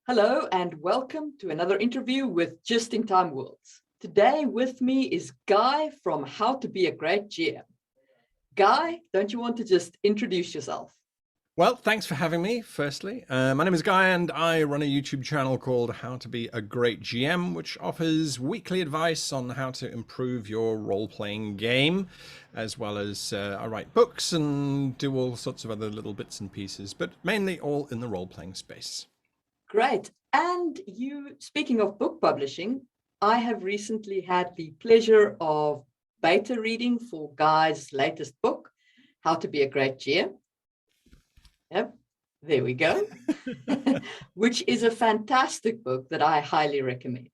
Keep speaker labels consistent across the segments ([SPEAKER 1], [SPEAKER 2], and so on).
[SPEAKER 1] Hello and welcome to another interview with Just in Time Worlds. Today with me is Guy from How to Be a Great GM. Guy, don't you want to just introduce yourself?
[SPEAKER 2] Well, thanks for having me, firstly. My name is Guy and I run a YouTube channel called How to Be a Great GM, which offers weekly advice on how to improve your role-playing game, as well as I write books and do all sorts of other little bits and pieces, but mainly all in the role-playing space.
[SPEAKER 1] Great. And you, speaking of book publishing, I have recently had the pleasure of beta reading for Guy's latest book, How to Be a Great GM. Yep, there we go. Which is a fantastic book that I highly recommend.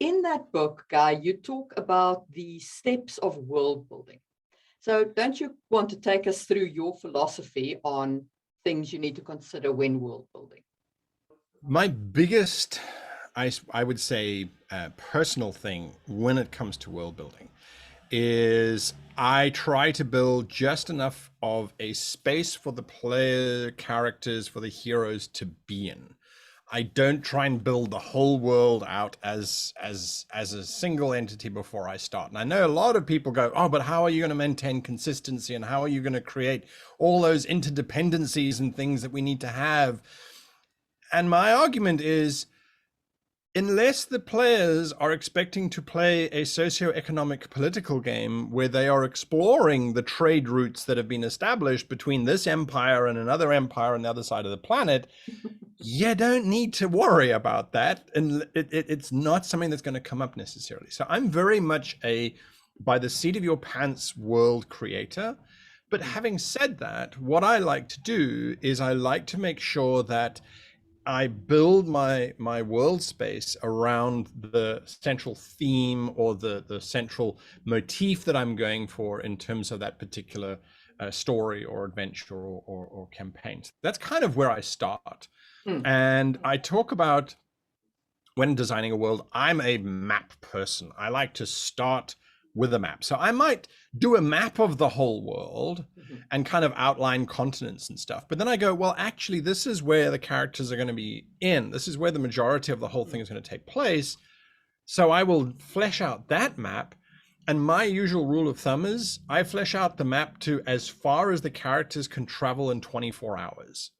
[SPEAKER 1] In that book, Guy, you talk about the steps of world building. So don't you want to take us through your philosophy on things you need to consider when world building?
[SPEAKER 2] My biggest, I would say, personal thing when it comes to world building is I try to build just enough of a space for the player characters, for the heroes to be in. I don't try and build the whole world out as a single entity before I start. And I know a lot of people go, oh, but how are you going to maintain consistency and how are you going to create all those interdependencies and things that we need to have? And my argument is, unless the players are expecting to play a socio-economic political game where they are exploring the trade routes that have been established between this empire and another empire on the other side of the planet, you don't need to worry about that. And it's not something that's going to come up necessarily. So I'm very much a by the seat of your pants world creator. But having said that, what I like to do is I like to make sure that I build my world space around the central theme or the central motif that I'm going for in terms of that particular story or adventure or campaign. So that's kind of where I start. And I talk about, when designing a world, I'm a map person. I like to start with a map. So I might do a map of the whole world and kind of outline continents and stuff. But then I go, well, actually, this is where the characters are going to be in. This is where the majority of the whole thing is going to take place. So I will flesh out that map. And my usual rule of thumb is I flesh out the map to as far as the characters can travel in 24 hours.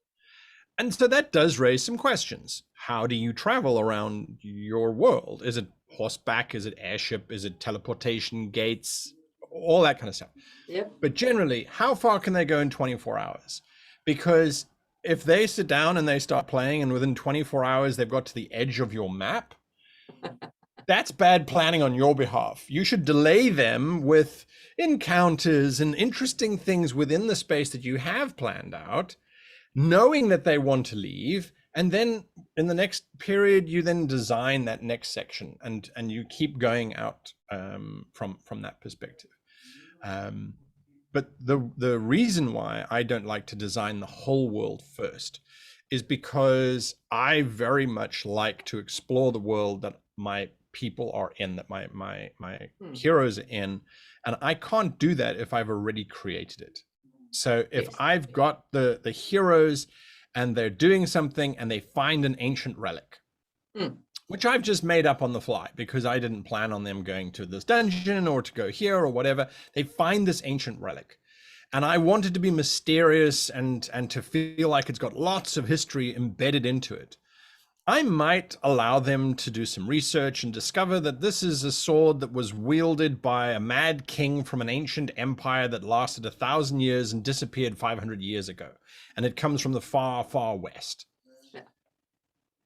[SPEAKER 2] And so that does raise some questions. How do you travel around your world? Is it horseback? Is it airship? Is it teleportation, gates, all that kind of stuff?
[SPEAKER 1] Yep.
[SPEAKER 2] But generally, how far can they go in 24 hours? Because if they sit down and they start playing and within 24 hours they've got to the edge of your map, that's bad planning on your behalf. You should delay them with encounters and interesting things within the space that you have planned out, knowing that they want to leave. And then in the next period, you then design that next section and you keep going out from that perspective. But the reason why I don't like to design the whole world first is because I very much like to explore the world that my people are in, that my heroes are in. And I can't do that if I've already created it. So if I've got the heroes and they're doing something and they find an ancient relic, which I've just made up on the fly because I didn't plan on them going to this dungeon or to go here or whatever. They find this ancient relic. And I want it to be mysterious and to feel like it's got lots of history embedded into it. I might allow them to do some research and discover that this is a sword that was wielded by a mad king from an ancient empire that lasted 1,000 years and disappeared 500 years ago. And it comes from the far, far west.
[SPEAKER 1] Yeah.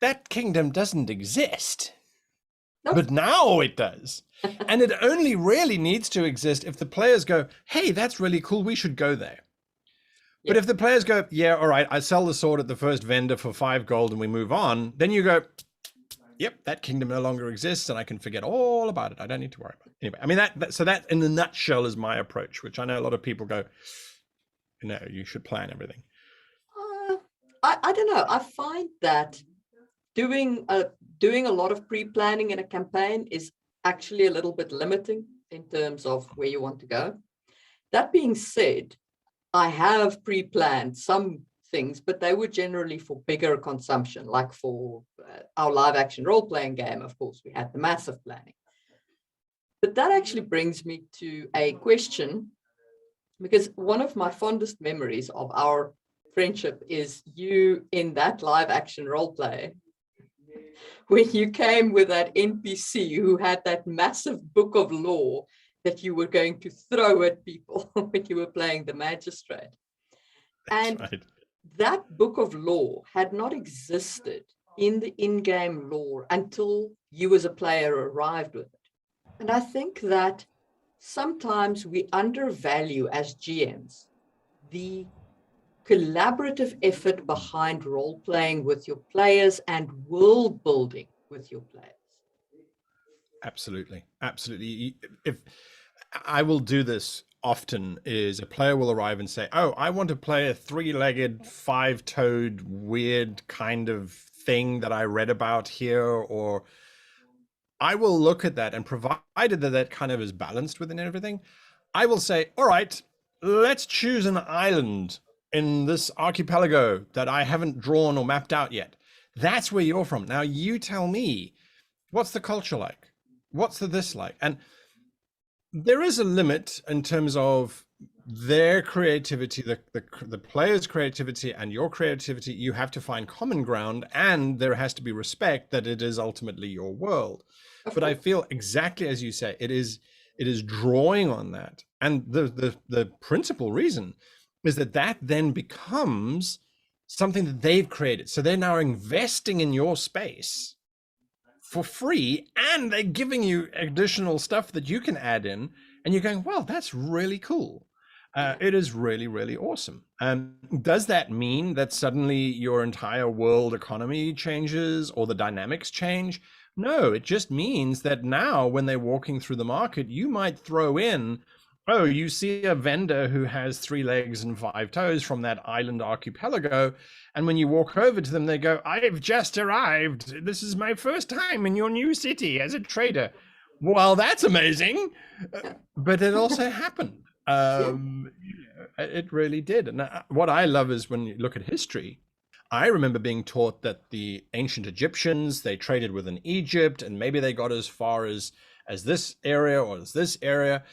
[SPEAKER 2] That kingdom doesn't exist.
[SPEAKER 1] Nope.
[SPEAKER 2] But now it does. And it only really needs to exist if the players go, hey, that's really cool, we should go there. But if the players go, yeah, all right, I sell the sword at the first vendor for 5 gold and we move on, then you go, yep, that kingdom no longer exists and I can forget all about it. I don't need to worry about it. Anyway, I mean, so that in a nutshell is my approach, which I know a lot of people go, no, you should plan everything.
[SPEAKER 1] I don't know. I find that doing a lot of pre-planning in a campaign is actually a little bit limiting in terms of where you want to go. That being said, I have pre-planned some things, but they were generally for bigger consumption, like for our live action role-playing game. Of course, we had the massive planning. But that actually brings me to a question, because one of my fondest memories of our friendship is you in that live action role play, when you came with that NPC who had that massive book of law that you were going to throw at people when you were playing the magistrate. And
[SPEAKER 2] right.
[SPEAKER 1] that book of law had not existed in the in-game lore until you as a player arrived with it. And I think that sometimes we undervalue as GMs the collaborative effort behind role-playing with your players and world building with your players.
[SPEAKER 2] Absolutely. Absolutely. If I will do this often, is a player will arrive and say, oh, I want to play a three-legged, five-toed, weird kind of thing that I read about here, or I will look at that, and provided that that kind of is balanced within everything, I will say, all right, let's choose an island in this archipelago that I haven't drawn or mapped out yet. That's where you're from. Now you tell me, what's the culture like? What's the this like? And there is a limit in terms of their creativity, the player's creativity and your creativity. You have to find common ground, and there has to be respect that it is ultimately your world. But I feel exactly as you say, it is drawing on that. And the principal reason is that then becomes something that they've created. So they're now investing in your space for free, and they're giving you additional stuff that you can add in, and you're going, well, that's really cool. It is really, really awesome. Does that mean that suddenly your entire world economy changes or the dynamics change? No, it just means that now when they're walking through the market, you might throw in, oh, you see a vendor who has 3 legs and 5 toes from that island archipelago. And when you walk over to them, they go, I've just arrived. This is my first time in your new city as a trader. Well, that's amazing. But it also happened. It really did. And what I love is when you look at history, I remember being taught that the ancient Egyptians, they traded within Egypt, and maybe they got as far as this area or as this area.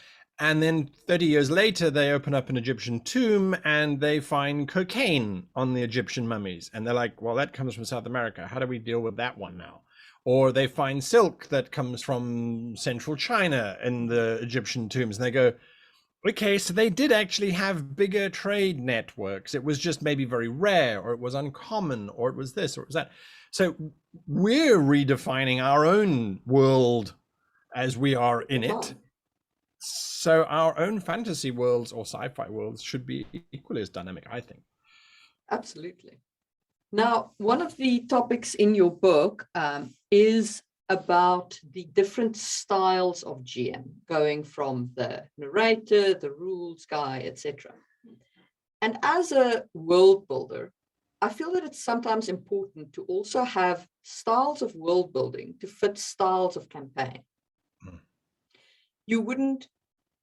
[SPEAKER 2] And then 30 years later, they open up an Egyptian tomb and they find cocaine on the Egyptian mummies. And they're like, well, that comes from South America. How do we deal with that one now? Or they find silk that comes from central China in the Egyptian tombs. And they go, okay, so they did actually have bigger trade networks. It was just maybe very rare, or it was uncommon, or it was this, or it was that. So we're redefining our own world as we are in it. So our own fantasy worlds or sci-fi worlds should be equally as dynamic, I think.
[SPEAKER 1] Absolutely. Now, one of the topics in your book is about the different styles of GM, going from the narrator, the rules guy, etc. And as a world builder, I feel that it's sometimes important to also have styles of world building to fit styles of campaign. You wouldn't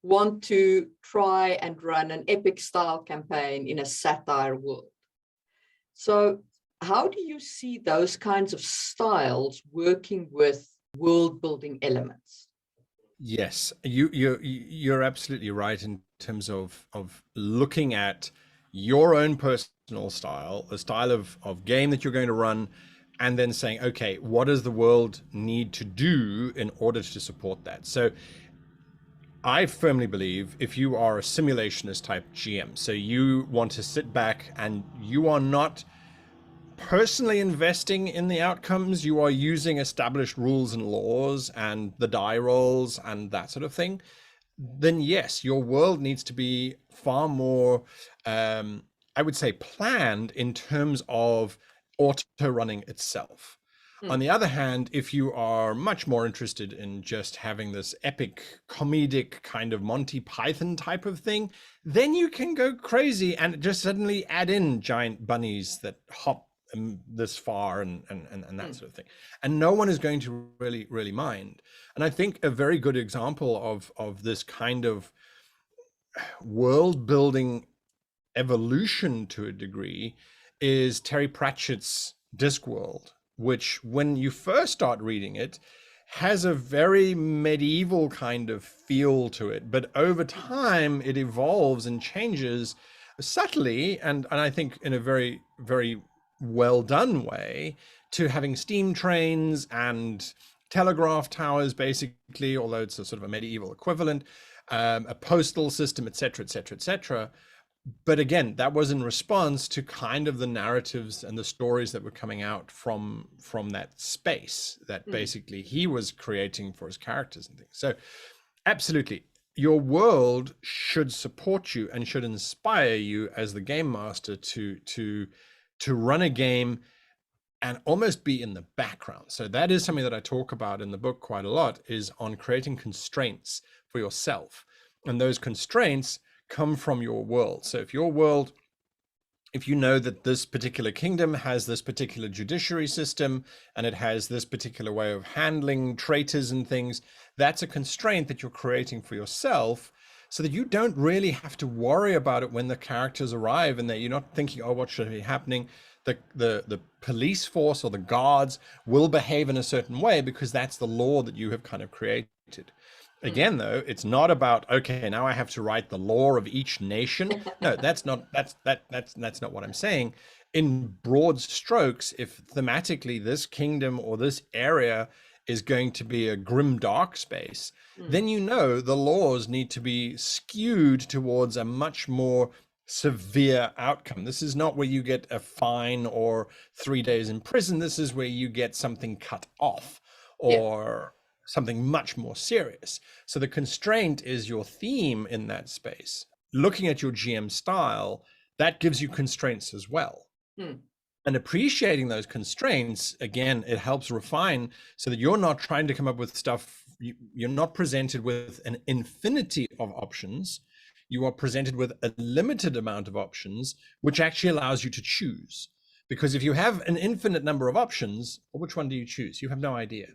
[SPEAKER 1] want to try and run an epic style campaign in a satire world. So how do you see those kinds of styles working with world building elements?
[SPEAKER 2] Yes, you're absolutely right in terms of looking at your own personal style, the style of game that you're going to run, and then saying, okay, what does the world need to do in order to support that? So I firmly believe if you are a simulationist type GM, so you want to sit back and you are not personally investing in the outcomes, you are using established rules and laws and the die rolls and that sort of thing, then yes, your world needs to be far more, I would say, planned in terms of auto running itself. On the other hand, if you are much more interested in just having this epic comedic kind of Monty Python type of thing, then you can go crazy and just suddenly add in giant bunnies that hop this far and that sort of thing, and no one is going to really mind. And I think a very good example of this kind of world building evolution to a degree is Terry Pratchett's Discworld, which when you first start reading it has a very medieval kind of feel to it, but over time it evolves and changes subtly, and I think in a very, very well done way, to having steam trains and telegraph towers, basically, although it's a sort of a medieval equivalent, a postal system, etc., etc., etc. But again, that was in response to kind of the narratives and the stories that were coming out from that space that basically he was creating for his characters and things. So absolutely, your world should support you and should inspire you as the game master to run a game and almost be in the background. So that is something that I talk about in the book quite a lot, is on creating constraints for yourself. And those constraints come from your world. So if your world, if you know that this particular kingdom has this particular judiciary system and it has this particular way of handling traitors and things, that's a constraint that you're creating for yourself, so that you don't really have to worry about it when the characters arrive, and that you're not thinking, oh, what should be happening? The police force or the guards will behave in a certain way because that's the law that you have kind of created. Again, though, it's not about, okay, now I have to write the law of each nation. No, that's not what I'm saying. In broad strokes, if thematically this kingdom or this area is going to be a grim dark space, then you know the laws need to be skewed towards a much more severe outcome. This is not where you get a fine or 3 days in prison. This is where you get something cut off, or something much more serious. So the constraint is your theme in that space. Looking at your GM style, that gives you constraints as well. And appreciating those constraints, again, it helps refine so that you're not trying to come up with stuff. You're not presented with an infinity of options. You are presented with a limited amount of options, which actually allows you to choose. Because if you have an infinite number of options, well, which one do you choose? You have no idea.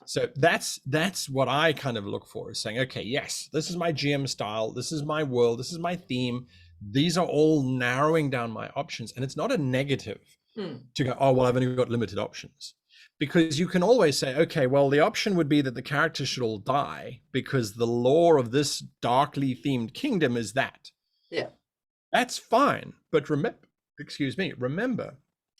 [SPEAKER 2] So that's what I kind of look for, is saying, okay, yes, this is my GM style. This is my world. This is my theme. These are all narrowing down my options. And it's not a negative to go, oh, well, I've only got limited options. Because you can always say, okay, well, the option would be that the characters should all die because the lore of this darkly themed kingdom is that.
[SPEAKER 1] Yeah.
[SPEAKER 2] That's fine. But remember,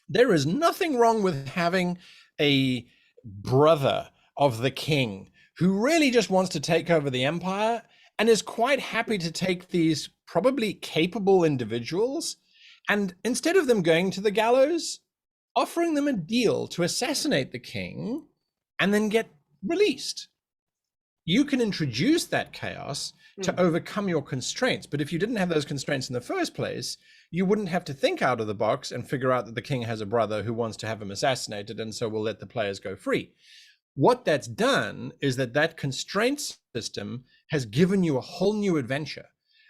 [SPEAKER 2] there is nothing wrong with having a brother of the king who really just wants to take over the empire and is quite happy to take these probably capable individuals, and instead of them going to the gallows, offering them a deal to assassinate the king and then get released. You can introduce that chaos to overcome your constraints. But if you didn't have those constraints in the first place, you wouldn't have to think out of the box and figure out that the king has a brother who wants to have him assassinated, and so we'll let the players go free. What that's done is that constraint system has given you a whole new adventure,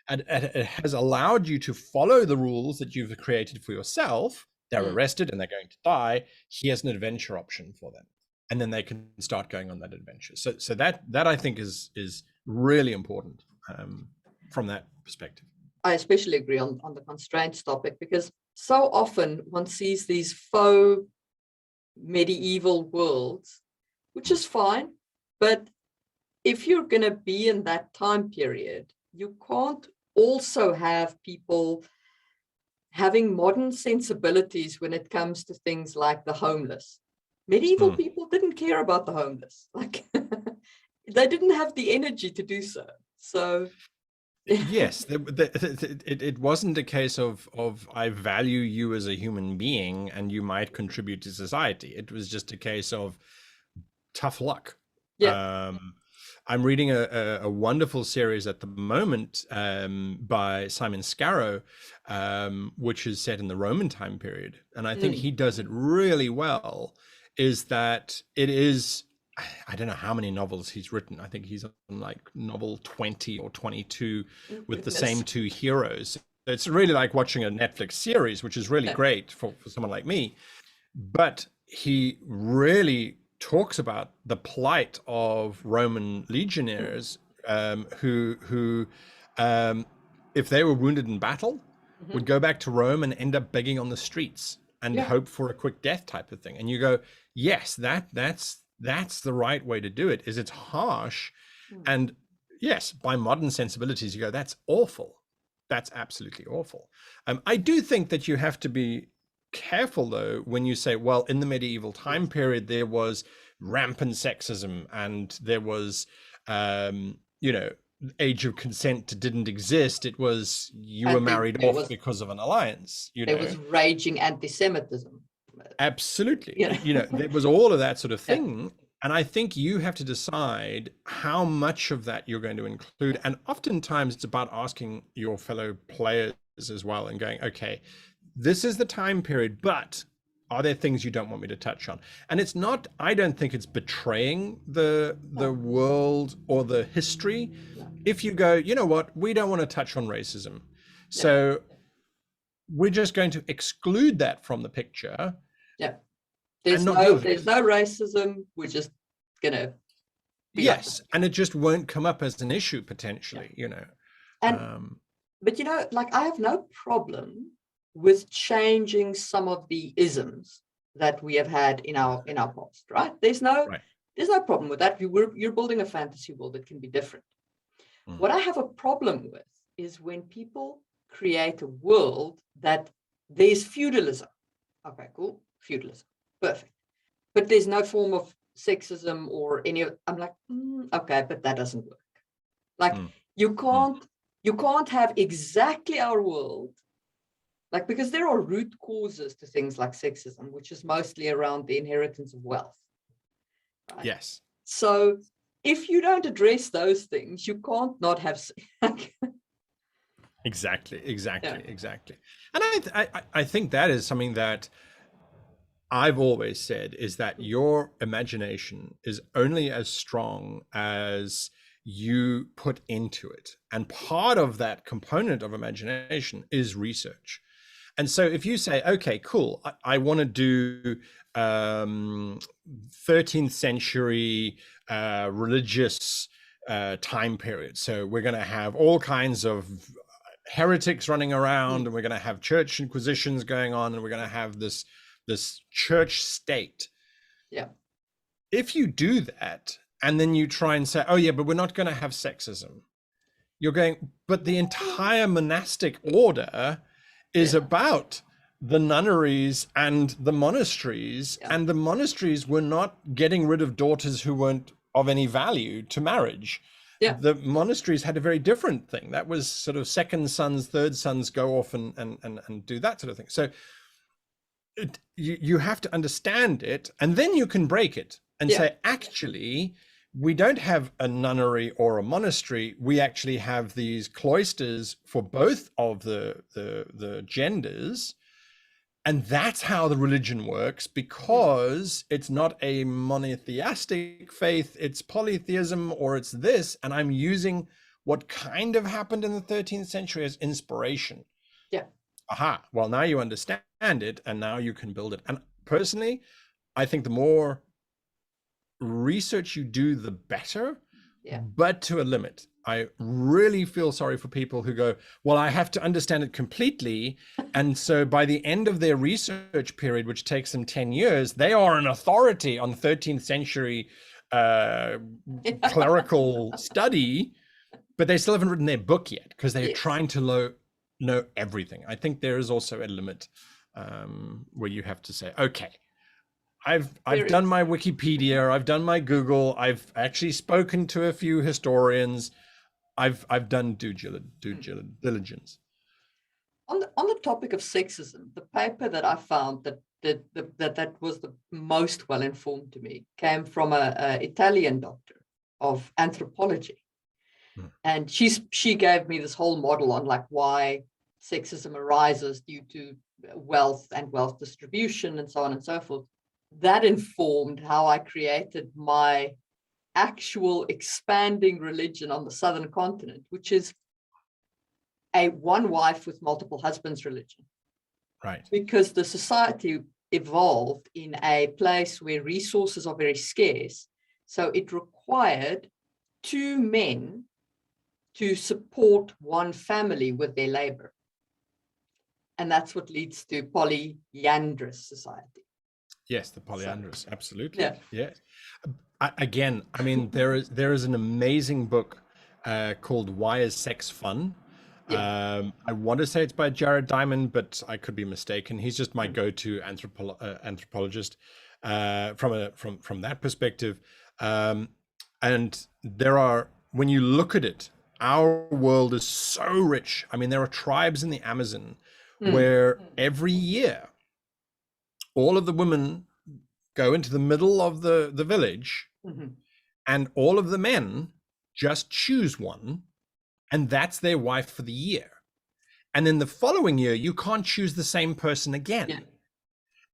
[SPEAKER 2] and it has allowed you to follow the rules that you've created for yourself. They're arrested and they're going to die. Here's an adventure option for them, and then they can start going on that adventure. So that I think is really important from that perspective.
[SPEAKER 1] I especially agree on the constraints topic, because so often one sees these faux medieval worlds, which is fine, but if you're going to be in that time period, you can't also have people having modern sensibilities when it comes to things like the homeless. Medieval people didn't care about the homeless. Like they didn't have the energy to do so. So
[SPEAKER 2] yes, it wasn't a case of I value you as a human being and you might contribute to society. It was just a case of tough luck.
[SPEAKER 1] Yeah.
[SPEAKER 2] I'm reading a wonderful series at the moment by Simon Scarrow, which is set in the Roman time period. And I think he does it really well, is that it is, I don't know how many novels he's written. I think he's on like novel 20 or 22 with the same two heroes. It's really like watching a Netflix series, which is really great for someone like me. But he really talks about the plight of Roman legionnaires who if they were wounded in battle, would go back to Rome and end up begging on the streets and
[SPEAKER 1] Yeah.
[SPEAKER 2] hope for a quick death type of thing. And you go, yes, that's the right way to do it. Is it's harsh, and yes, by modern sensibilities, you go, that's awful. That's absolutely awful. I do think that you have to be careful though when you say, well, in the medieval time period there was rampant sexism and there was you know, age of consent didn't exist. It was you were married off because of an alliance, you know.
[SPEAKER 1] There was raging anti-Semitism.
[SPEAKER 2] Absolutely.
[SPEAKER 1] You know?
[SPEAKER 2] You know, there was all of that sort of thing. And I think you have to decide how much of that you're going to include. And oftentimes it's about asking your fellow players as well and going, okay, this is the time period, but are there things you don't want me to touch on? And it's not, I don't think it's betraying the world or the history. If you go, you know what, we don't want to touch on racism. So we're just going to exclude that from the picture.
[SPEAKER 1] Yeah. There's no racism. We're just gonna
[SPEAKER 2] and it just won't come up as an issue potentially, you know.
[SPEAKER 1] And but you know, like I have no problem with changing some of the isms that we have had in our past, right? There's no problem with that. You're building a fantasy world that can be different. What I have a problem with is when people create a world that there's feudalism. Okay, cool, feudalism, perfect. But there's no form of sexism or any of, I'm like, okay, but that doesn't work. Like you can't have exactly our world, like, because there are root causes to things like sexism, which is mostly around the inheritance of wealth. Right? Yes. So if you don't address those things, you can't not have.
[SPEAKER 2] Exactly. And I think that is something that I've always said, is that your imagination is only as strong as you put into it. And part of that component of imagination is research. And so if you say, okay, cool, I want to do 13th century religious time period. So we're going to have all kinds of heretics running around, and we're going to have church inquisitions going on, and we're going to have this church state.
[SPEAKER 1] Yeah.
[SPEAKER 2] If you do that, and then you try and say, oh yeah, but we're not going to have sexism, you're going, but the entire monastic order is about the nunneries and the monasteries, and the monasteries were not getting rid of daughters who weren't of any value to marriage.
[SPEAKER 1] Yeah.
[SPEAKER 2] The monasteries had a very different thing. That was sort of second sons, third sons go off and do that sort of thing. So you have to understand it, and then you can break it and say, actually, we don't have a nunnery or a monastery. We actually have these cloisters for both of the genders. And that's how the religion works, because it's not a monotheistic faith, it's polytheism, or it's this. And I'm using what kind of happened in the 13th century as inspiration.
[SPEAKER 1] Yeah.
[SPEAKER 2] Aha. Well, now you understand it, and now you can build it. And personally, I think the more research you do, the better, but to a limit. I really feel sorry for people who go, well, I have to understand it completely. And so by the end of their research period, which takes them 10 years, they are an authority on 13th century clerical study, but they still haven't written their book yet because they're trying to know everything. I think there is also a limit where you have to say, okay, I've done my Wikipedia, I've done my Google, I've actually spoken to a few historians, I've done due diligence.
[SPEAKER 1] On the topic of sexism, the paper that I found that was the most well informed to me came from an Italian doctor of anthropology, and she gave me this whole model on like why sexism arises due to wealth and wealth distribution and so on and so forth. That informed how I created my actual expanding religion on the southern continent, which is a one wife with multiple husbands religion.
[SPEAKER 2] Right.
[SPEAKER 1] Because the society evolved in a place where resources are very scarce. So it required two men to support one family with their labor. And that's what leads to polyandrous society.
[SPEAKER 2] Yes, the polyandrous, absolutely.
[SPEAKER 1] Yeah.
[SPEAKER 2] Yes. Again, I mean, there is an amazing book called "Why Is Sex Fun?"
[SPEAKER 1] Yeah.
[SPEAKER 2] I want to say it's by Jared Diamond, but I could be mistaken. He's just my
[SPEAKER 1] Mm.
[SPEAKER 2] go-to anthropologist from that perspective. And there are, when you look at it, our world is so rich. I mean, there are tribes in the Amazon
[SPEAKER 1] Mm.
[SPEAKER 2] where every year all of the women go into the middle of the village,
[SPEAKER 1] Mhm.
[SPEAKER 2] and all of the men just choose one, and that's their wife for the year. And then the following year, you can't choose the same person again.
[SPEAKER 1] Yeah.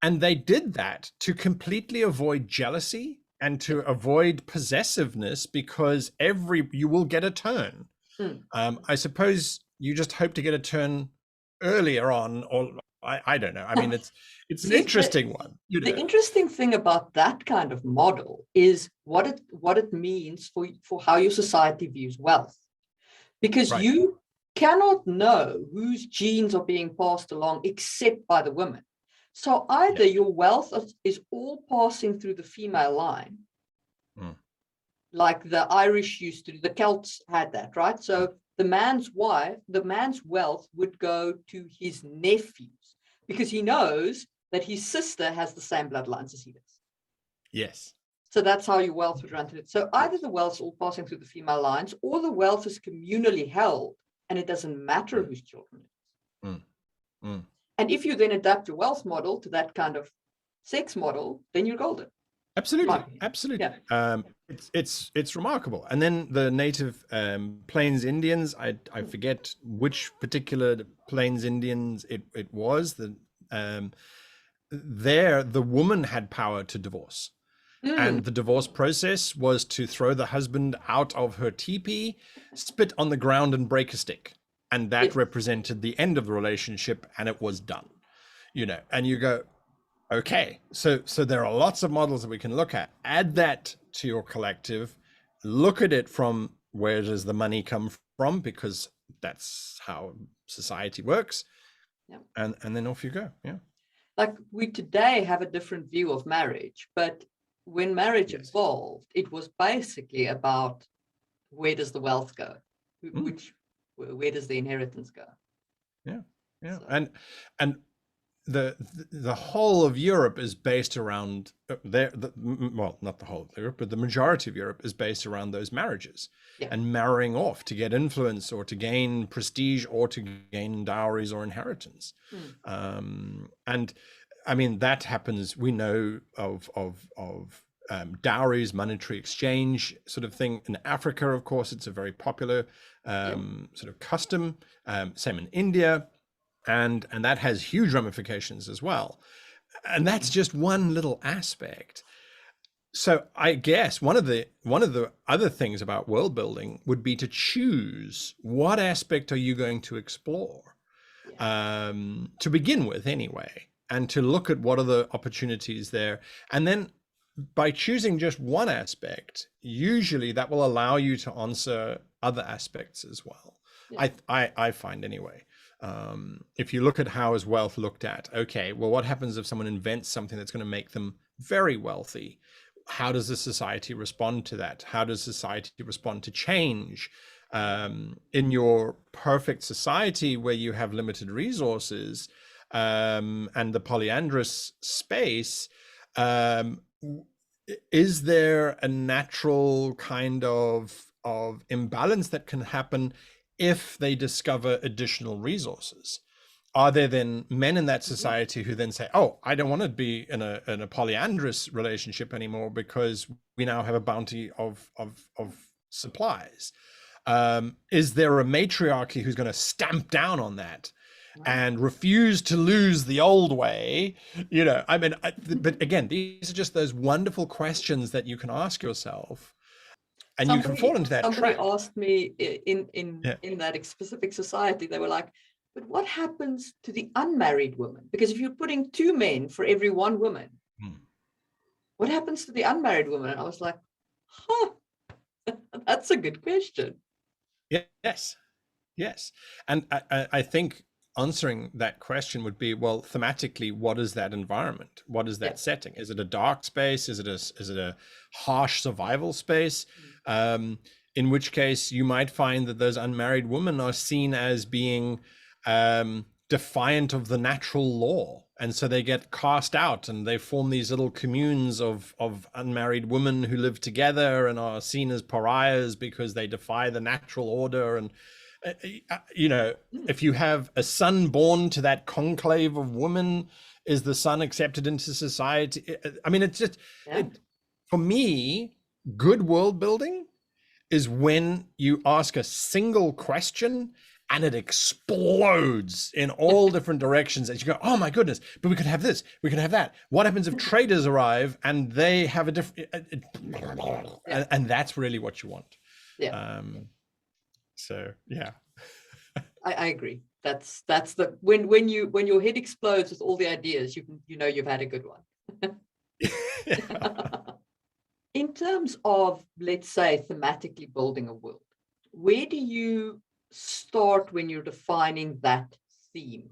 [SPEAKER 2] And they did that to completely avoid jealousy and
[SPEAKER 1] Yeah.
[SPEAKER 2] to avoid possessiveness, because you will get a turn.
[SPEAKER 1] Mm.
[SPEAKER 2] I suppose you just hope to get a turn earlier on, or I don't know. I mean, it's an
[SPEAKER 1] See,
[SPEAKER 2] interesting one.
[SPEAKER 1] the interesting thing about that kind of model is what it means for how your society views wealth, because
[SPEAKER 2] Right.
[SPEAKER 1] you cannot know whose genes are being passed along except by the women. So either
[SPEAKER 2] Yes.
[SPEAKER 1] your wealth is all passing through the female line,
[SPEAKER 2] Mm.
[SPEAKER 1] like the Irish used to do, the Celts had that, right? So the man's wealth would go to his nephews because he knows that his sister has the same bloodlines as he does.
[SPEAKER 2] Yes.
[SPEAKER 1] So that's how your wealth would run to it. So either the wealth's all passing through the female lines, or the wealth is communally held, and it doesn't matter whose children it is.
[SPEAKER 2] Mm. Mm.
[SPEAKER 1] And if you then adapt your wealth model to that kind of sex model, then you're golden.
[SPEAKER 2] Absolutely, absolutely.
[SPEAKER 1] Yeah.
[SPEAKER 2] It's remarkable. And then the native Plains Indians, I forget which particular Plains Indians it was. There the woman had power to divorce. And the divorce process was to throw the husband out of her teepee, spit on the ground, and break a stick. And that represented the end of the relationship, and it was done. And you go, okay, so there are lots of models that we can look at. Add that to your collective, look at it from where does the money come from, because that's how society works.
[SPEAKER 1] Yeah.
[SPEAKER 2] And then off you go. Yeah.
[SPEAKER 1] Like we today have a different view of marriage, but when marriage evolved, it was basically about where does the wealth go, where does the inheritance go.
[SPEAKER 2] Yeah.
[SPEAKER 1] So.
[SPEAKER 2] And the whole of Europe is based around well, not the whole of Europe, but the majority of Europe is based around those marriages and marrying off to get influence or to gain prestige or to gain dowries or inheritance. And I mean, that happens. We know of dowries, monetary exchange sort of thing in Africa. Of course, it's a very popular sort of custom. Same in India. And that has huge ramifications as well. And that's just one little aspect. So I guess one of the other things about world building would be to choose what aspect are you going to explore, to begin with anyway, and to look at what are the opportunities there. And then by choosing just one aspect, usually that will allow you to answer other aspects as well. I find anyway. If you look at how is wealth looked at, okay, well, what happens if someone invents something that's going to make them very wealthy? How does the society respond to that? How does society respond to change? In your perfect society where you have limited resources and the polyandrous space, is there a natural kind of imbalance that can happen if they discover additional resources? Are there then men in that society who then say, oh, I don't want to be in a polyandrous relationship anymore because we now have a bounty of supplies? Is there a matriarchy who's going to stamp down on that and refuse to lose the old way? I mean, but again, these are just those wonderful questions that you can ask yourself. And you can fall into that
[SPEAKER 1] somebody
[SPEAKER 2] trap.
[SPEAKER 1] asked me in that specific society, they were like, but what happens to the unmarried woman? Because if you're putting 2 men for every 1 woman, what happens to the unmarried woman? And I was like, that's a good question.
[SPEAKER 2] Yes. And I think answering that question would be, well, thematically, what is that environment? What is that setting? Is it a dark space? Is it a harsh survival space? In which case you might find that those unmarried women are seen as being defiant of the natural law. And so they get cast out and they form these little communes of unmarried women who live together and are seen as pariahs because they defy the natural order. And, you know, if you have a son born to that conclave of women, is the son accepted into society? I mean, it's just, for me, good world building is when you ask a single question and it explodes in all different directions as you go, oh my goodness, but we could have this, we could have that. What happens if traders arrive and they have a different, and that's really what you want. So yeah.
[SPEAKER 1] I agree. That's the, when your head explodes with all the ideas, you know you've had a good one. In terms of, let's say, thematically building a world, where do you start when you're defining that theme?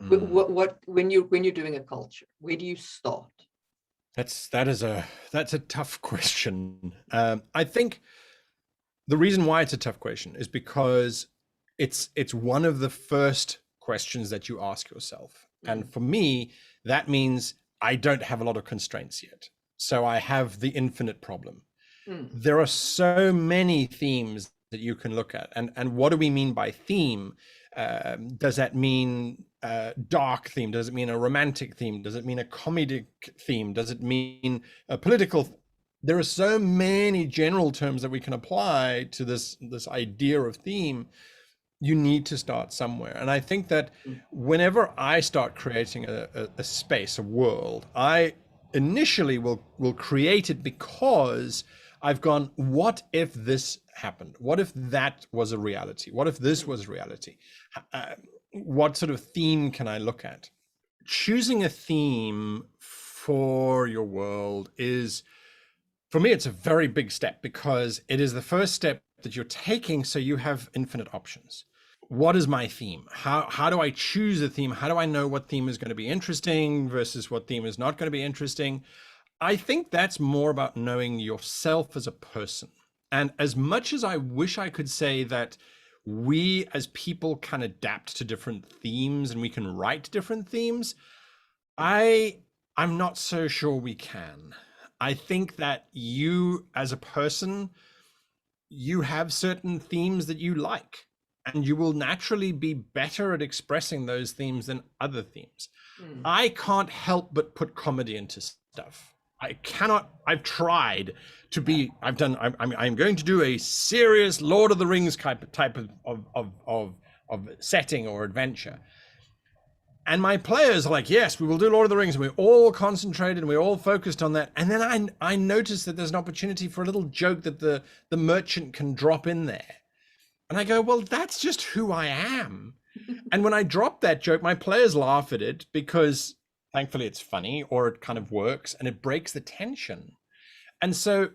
[SPEAKER 1] What when you're doing a culture, where do you start?
[SPEAKER 2] That's a tough question. I think the reason why it's a tough question is because it's one of the first questions that you ask yourself. And for me, that means I don't have a lot of constraints yet. So I have the infinite problem. There are so many themes that you can look at. And what do we mean by theme? Does that mean dark theme? Does it mean a romantic theme? Does it mean a comedic theme? Does it mean a political? There are so many general terms that we can apply to this idea of theme. You need to start somewhere. And I think that whenever I start creating a space, a world, I initially will create it because I've gone, what if this happened? What if that was a reality? What if this was reality? What sort of theme can I look at? Choosing a theme for your world is, for me, it's a very big step because it is the first step that you're taking so you have infinite options. What is my theme? How do I choose a theme? How do I know what theme is going to be interesting versus what theme is not going to be interesting? I think that's more about knowing yourself as a person. And as much as I wish I could say that we as people can adapt to different themes and we can write different themes, I'm not so sure we can. I think that you as a person, you have certain themes that you like, and you will naturally be better at expressing those themes than other themes. I can't help but put comedy into stuff. I cannot. I've tried to be. I'm going to do a serious Lord of the Rings type of setting or adventure. And my players are like, yes, we will do Lord of the Rings. And we're all concentrated and we're all focused on that. And then I notice that there's an opportunity for a little joke that the merchant can drop in there. And I go, well, that's just who I am. And when I drop that joke, my players laugh at it because thankfully it's funny or it kind of works and it breaks the tension. And so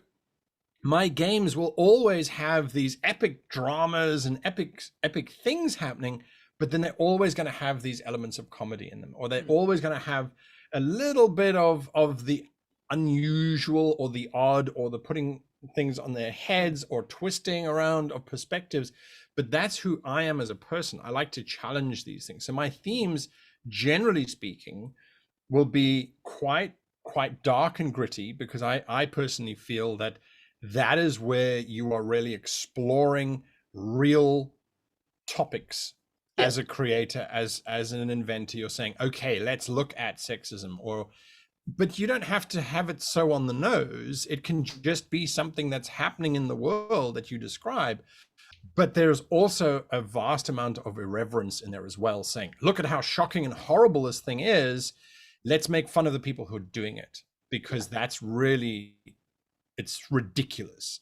[SPEAKER 2] my games will always have these epic dramas and epic things happening, but then they're always going to have these elements of comedy in them, or they're always going to have a little bit of the unusual or the odd or the putting things on their heads or twisting around of perspectives. But that's who I am as a person. I like to challenge these things. So my themes, generally speaking, will be quite dark and gritty because I personally feel that is where you are really exploring real topics. As a creator, as an inventor, you're saying, okay, let's look at sexism, but you don't have to have it so on the nose. It can just be something that's happening in the world that you describe. But there's also a vast amount of irreverence in there as well, saying, look at how shocking and horrible this thing is. Let's make fun of the people who are doing it, because that's really, it's ridiculous.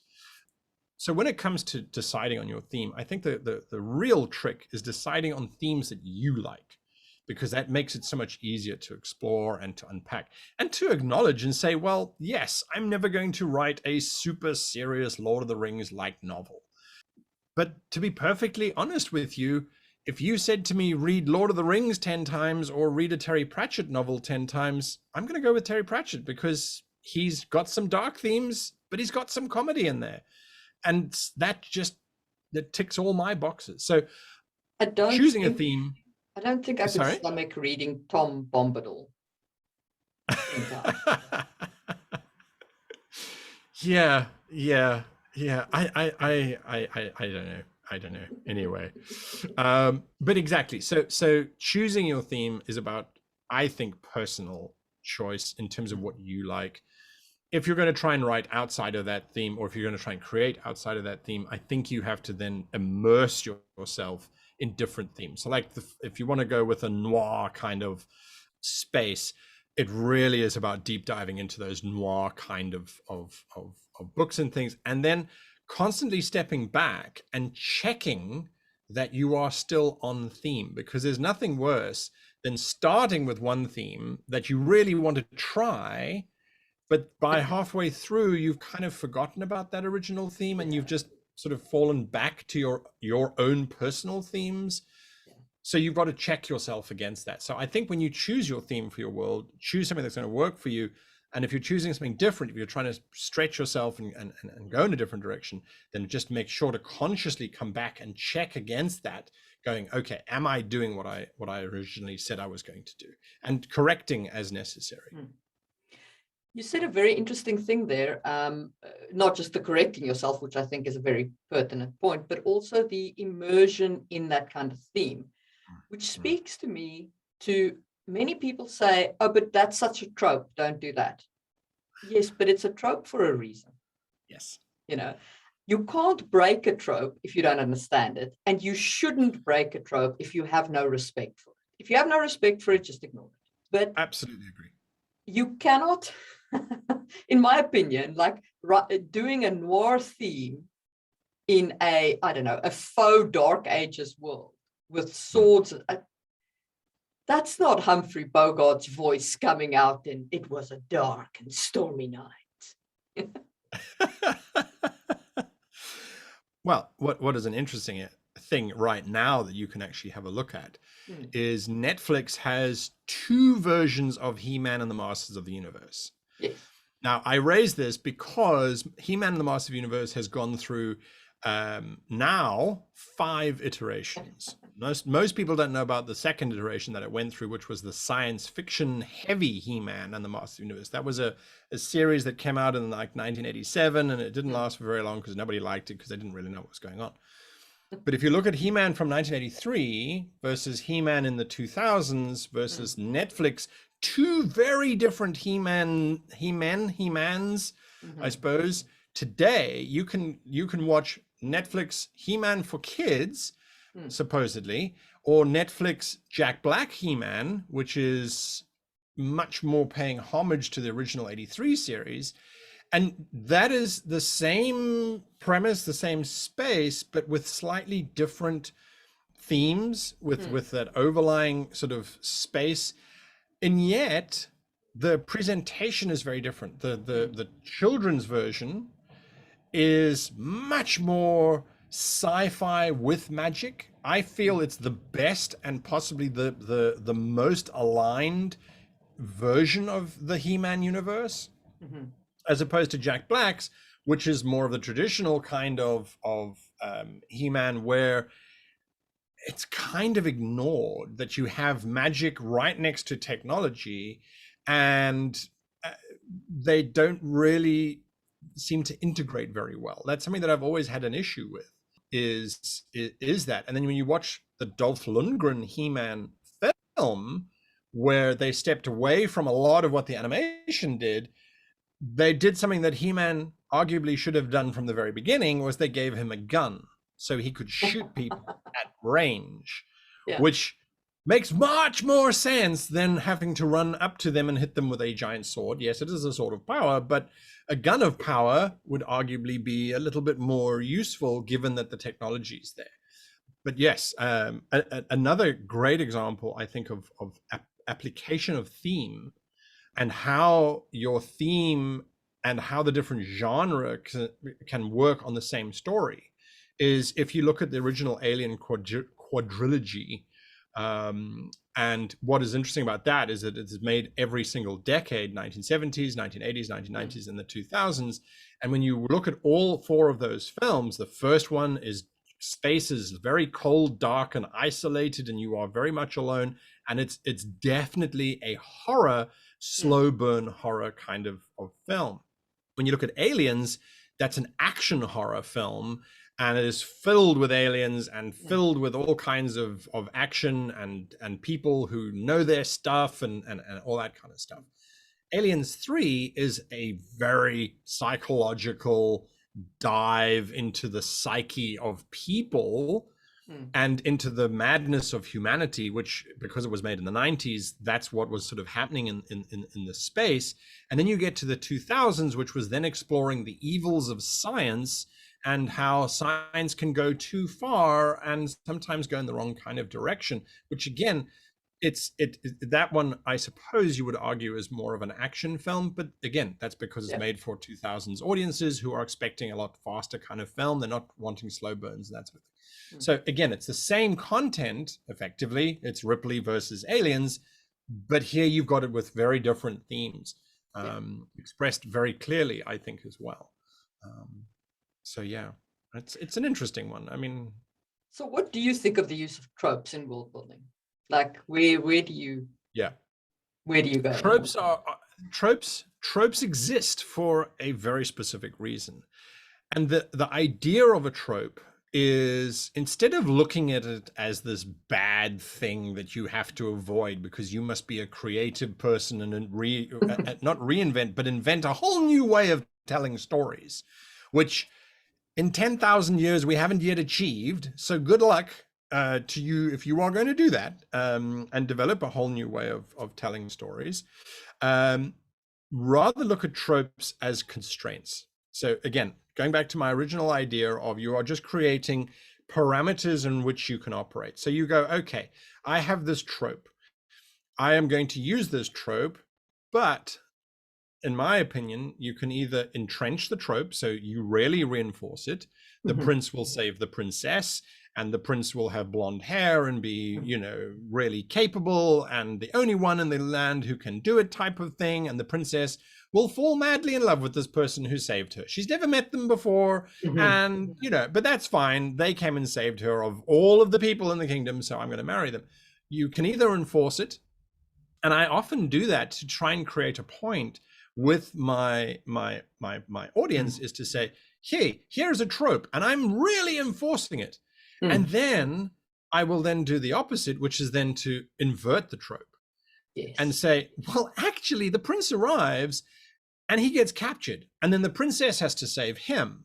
[SPEAKER 2] So when it comes to deciding on your theme, I think the real trick is deciding on themes that you like, because that makes it so much easier to explore and to unpack and to acknowledge and say, well, yes, I'm never going to write a super serious Lord of the Rings like novel. But to be perfectly honest with you, if you said to me, read Lord of the Rings 10 times or read a Terry Pratchett novel 10 times, I'm going to go with Terry Pratchett because he's got some dark themes, but he's got some comedy in there. And that ticks all my boxes. So choosing a theme.
[SPEAKER 1] I don't think I could stomach reading Tom Bombadil.
[SPEAKER 2] Yeah. I don't know. Anyway, but exactly. So choosing your theme is about, I think, personal choice in terms of what you like. If you're going to try and write outside of that theme, or if you're going to try and create outside of that theme, I think you have to then immerse yourself in different themes. So like if you want to go with a noir kind of space, it really is about deep diving into those noir kind of books and things, and then constantly stepping back and checking that you are still on theme, because there's nothing worse than starting with one theme that you really want to try, but by halfway through you've kind of forgotten about that original theme and you've just sort of fallen back to your own personal themes. So you've got to check yourself against that. So I think when you choose your theme for your world, choose something that's going to work for you. And if you're choosing something different, if you're trying to stretch yourself and go in a different direction, then just make sure to consciously come back and check against that, going, okay, am I doing what I originally said I was going to do? And correcting as necessary.
[SPEAKER 1] You said a very interesting thing there, not just the correcting yourself, which I think is a very pertinent point, but also the immersion in that kind of theme, which speaks to me to many people say, oh, but that's such a trope, don't do that. Yes, but it's a trope for a reason.
[SPEAKER 2] Yes.
[SPEAKER 1] You know, you can't break a trope if you don't understand it, and you shouldn't break a trope if you have no respect for it. If you have no respect for it, just ignore it. But
[SPEAKER 2] absolutely agree.
[SPEAKER 1] You cannot, in my opinion, like doing a noir theme in a, I don't know, a faux Dark Ages world with swords. That's not Humphrey Bogart's voice coming out in "It was a dark and stormy night."
[SPEAKER 2] Well, what is an interesting thing right now that you can actually have a look at is Netflix has 2 versions of He-Man and the Masters of the Universe.
[SPEAKER 1] Yes.
[SPEAKER 2] Now, I raise this because He-Man and the Masters of the Universe has gone through now 5 iterations. Most people don't know about the second iteration that it went through, which was the science fiction heavy He-Man and the Masters of the Universe. That was a series that came out in like 1987, and it didn't last for very long because nobody liked it because they didn't really know what was going on. But if you look at He-Man from 1983 versus He-Man in the 2000s versus Netflix, 2 very different He-Mans, I suppose. Today, you can watch Netflix He-Man for kids, supposedly, or Netflix Jack Black He-Man, which is much more paying homage to the original 83 series. And that is the same premise, the same space, but with slightly different themes, with that overlying sort of space. And yet the presentation is very different. The children's version is much more sci-fi with magic. I feel it's the best and possibly the most aligned version of the He-Man universe, as opposed to Jack Black's, which is more of the traditional kind of He-Man, where it's kind of ignored that you have magic right next to technology, and they don't really seem to integrate very well. That's something that I've always had an issue with, is that. And then when you watch the Dolph Lundgren He-Man film, where they stepped away from a lot of what the animation did, they did something that He-Man arguably should have done from the very beginning, was they gave him a gun so he could shoot people at range, which makes much more sense than having to run up to them and hit them with a giant sword. Yes, it is a sword of power, but a gun of power would arguably be a little bit more useful given that the technology is there. But yes, another great example, I think, of application of theme, and how your theme and how the different genre can work on the same story, is if you look at the original Alien quadrilogy. And what is interesting about that is that it's made every single decade, 1970s, 1980s, 1990s, and the 2000s. And when you look at all four of those films, the first one is space is very cold, dark, and isolated, and you are very much alone. And it's definitely a horror, slow burn horror kind of film. When you look at Aliens, that's an action horror film, and it is filled with aliens and filled with all kinds of action and people who know their stuff and all that kind of stuff. Aliens 3 is a very psychological dive into the psyche of people and into the madness of humanity, which, because it was made in the 90s, that's what was sort of happening in the space. And then you get to the 2000s, which was then exploring the evils of science and how science can go too far and sometimes go in the wrong kind of direction, which again, that one, I suppose you would argue, is more of an action film, but again, that's because it's made for 2000s audiences who are expecting a lot faster kind of film. They're not wanting slow burns and that sort of thing. So again, it's the same content, effectively. It's Ripley versus Aliens, but here you've got it with very different themes, expressed very clearly, I think, as well. So yeah, it's an interesting one. I mean,
[SPEAKER 1] so what do you think of the use of tropes in world building? Like, where do you go?
[SPEAKER 2] Tropes exist for a very specific reason. And the idea of a trope is, instead of looking at it as this bad thing that you have to avoid because you must be a creative person and not reinvent, but invent a whole new way of telling stories, which in 10,000 years we haven't yet achieved. So good luck to you if you are going to do that, and develop a whole new way of telling stories. Rather look at tropes as constraints. So again, going back to my original idea of, you are just creating parameters in which you can operate. So you go, okay, I have this trope. I am going to use this trope, but in my opinion, you can either entrench the trope, so you really reinforce it. The prince will save the princess, and the prince will have blonde hair and be, really capable and the only one in the land who can do it, type of thing. And the princess will fall madly in love with this person who saved her. She's never met them before. And, but that's fine. They came and saved her of all of the people in the kingdom, so I'm going to marry them. You can either enforce it, and I often do that to try and create a point with my audience, is to say, hey, here's a trope, and I'm really enforcing it. And then I will then do the opposite, which is then to invert the trope and say, well, actually, the prince arrives and he gets captured, and then the princess has to save him.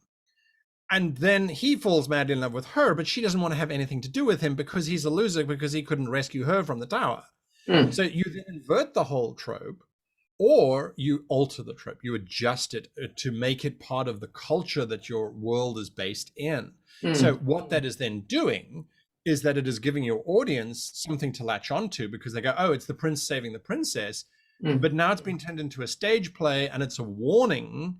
[SPEAKER 2] And then he falls madly in love with her, but she doesn't want to have anything to do with him because he's a loser, because he couldn't rescue her from the tower. So you then invert the whole trope, or you alter the trope, you adjust it to make it part of the culture that your world is based in. So what that is then doing is that it is giving your audience something to latch onto, because they go, oh, it's the prince saving the princess. But now it's been turned into a stage play, and it's a warning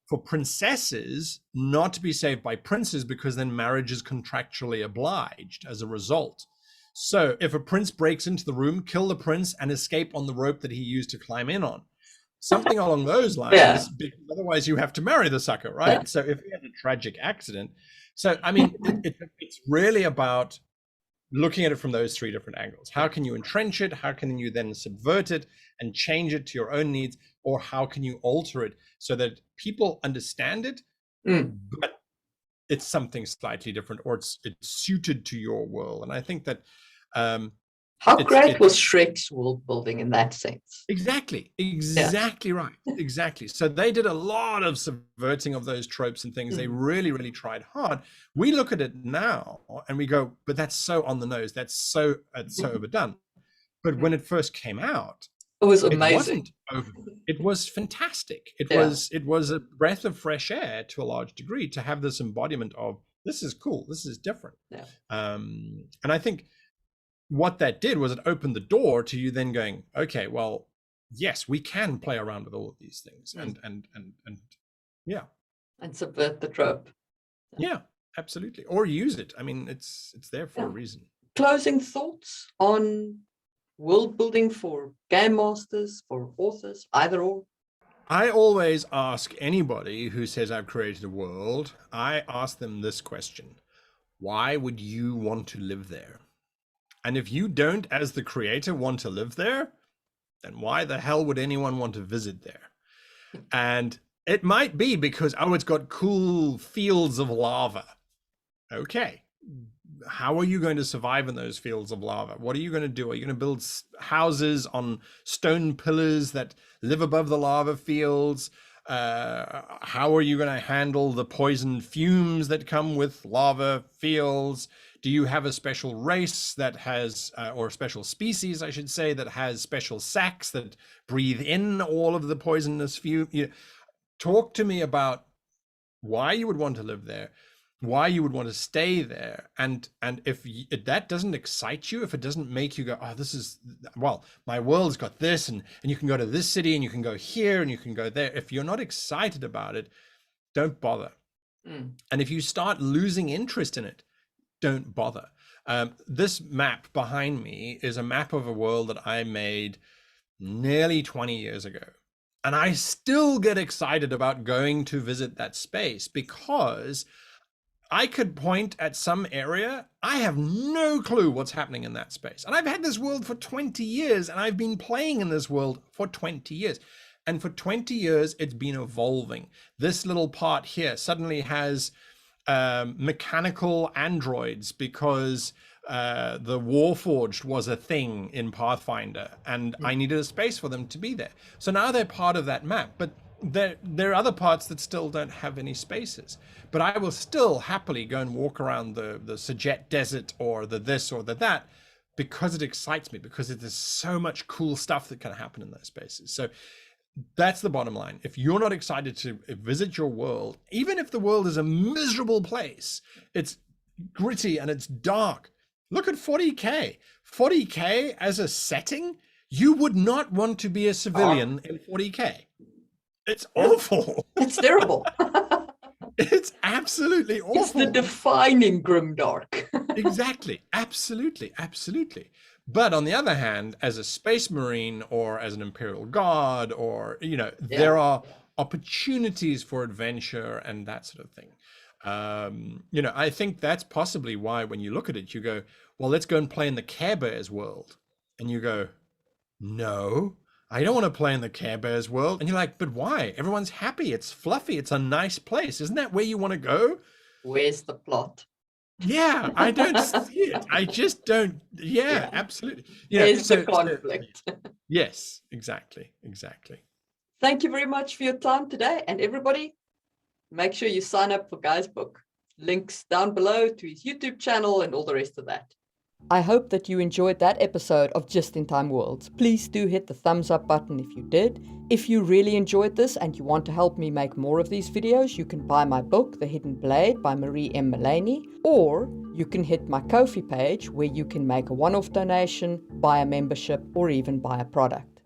[SPEAKER 2] for princesses not to be saved by princes, because then marriage is contractually obliged as a result. So if a prince breaks into the room, kill the prince and escape on the rope that he used to climb in on. Something along those lines, because otherwise you have to marry the sucker, right? So if he has a tragic accident. So, I mean, it's really about looking at it from those three different angles. How can you entrench it? How can you then subvert it and change it to your own needs? Or how can you alter it so that people understand it, but it's something slightly different, or it's suited to your world? And I think that
[SPEAKER 1] how great was Shrek's world building in that sense?
[SPEAKER 2] Exactly right. Exactly. So they did a lot of subverting of those tropes and things. They really, really tried hard. We look at it now and we go, but that's so on the nose. That's so overdone. But when it first came out,
[SPEAKER 1] it was amazing.
[SPEAKER 2] It was fantastic. It was a breath of fresh air to a large degree, to have this embodiment of, this is cool, this is different. And I think what that did was it opened the door to you then going, okay, well, yes, we can play around with all of these things and
[SPEAKER 1] subvert the trope.
[SPEAKER 2] Yeah, absolutely. Or use it. I mean, it's there for a reason.
[SPEAKER 1] closing thoughts on world building for game masters, for authors, either or?
[SPEAKER 2] I always ask anybody who says I've created a world, I ask them this question. Why would you want to live there? And if you don't, as the creator, want to live there, then why the hell would anyone want to visit there? And it might be because, oh, it's got cool fields of lava. Okay. How are you going to survive in those fields of lava? What are you going to do? Are you going to build houses on stone pillars that live above the lava fields? How are you going to handle the poison fumes that come with lava fields? Do you have a special race that has, or a special species, I should say, that has special sacs that breathe in all of the poisonous fume? Talk to me about why you would want to live there, why you would want to stay there, and if that doesn't excite you, if it doesn't make you go, oh, this is, well, my world's got this, and you can go to this city, and you can go here, and you can go there. If you're not excited about it, don't bother. And if you start losing interest in it, don't bother. This map behind me is a map of a world that I made nearly 20 years ago. And I still get excited about going to visit that space because I could point at some area. I have no clue what's happening in that space. And I've had this world for 20 years and I've been playing in this world for 20 years. And for 20 years, it's been evolving. This little part here suddenly has mechanical androids because the Warforged was a thing in Pathfinder and I needed a space for them to be there. So now they're part of that map, but there are other parts that still don't have any spaces. But I will still happily go and walk around the Sajet Desert or the this or the that because it excites me, because there's so much cool stuff that can happen in those spaces. So that's the bottom line. If you're not excited to visit your world, even if the world is a miserable place, it's gritty and it's dark. Look at 40K. 40K as a setting, you would not want to be a civilian in 40K. It's awful.
[SPEAKER 1] It's terrible.
[SPEAKER 2] It's absolutely awful.
[SPEAKER 1] It's the defining grimdark.
[SPEAKER 2] Exactly. Absolutely. Absolutely. But on the other hand, as a space marine or as an Imperial Guard or, there are opportunities for adventure and that sort of thing. I think that's possibly why when you look at it, you go, well, let's go and play in the Care Bears world. And you go, no, I don't want to play in the Care Bears world. And you're like, but why? Everyone's happy. It's fluffy. It's a nice place. Isn't that where you want to go?
[SPEAKER 1] Where's the plot?
[SPEAKER 2] Yeah, I don't see it. I just don't. Yeah. Absolutely.
[SPEAKER 1] There's the conflict.
[SPEAKER 2] Yes, exactly.
[SPEAKER 1] Thank you very much for your time today. And everybody, make sure you sign up for Guy's book. Links down below to his YouTube channel and all the rest of that. I hope that you enjoyed that episode of Just in Time Worlds. Please do hit the thumbs up button if you did. If you really enjoyed this and you want to help me make more of these videos, you can buy my book, The Hidden Blade by Marie M. Mullaney, or you can hit my Ko-fi page where you can make a one-off donation, buy a membership, or even buy a product.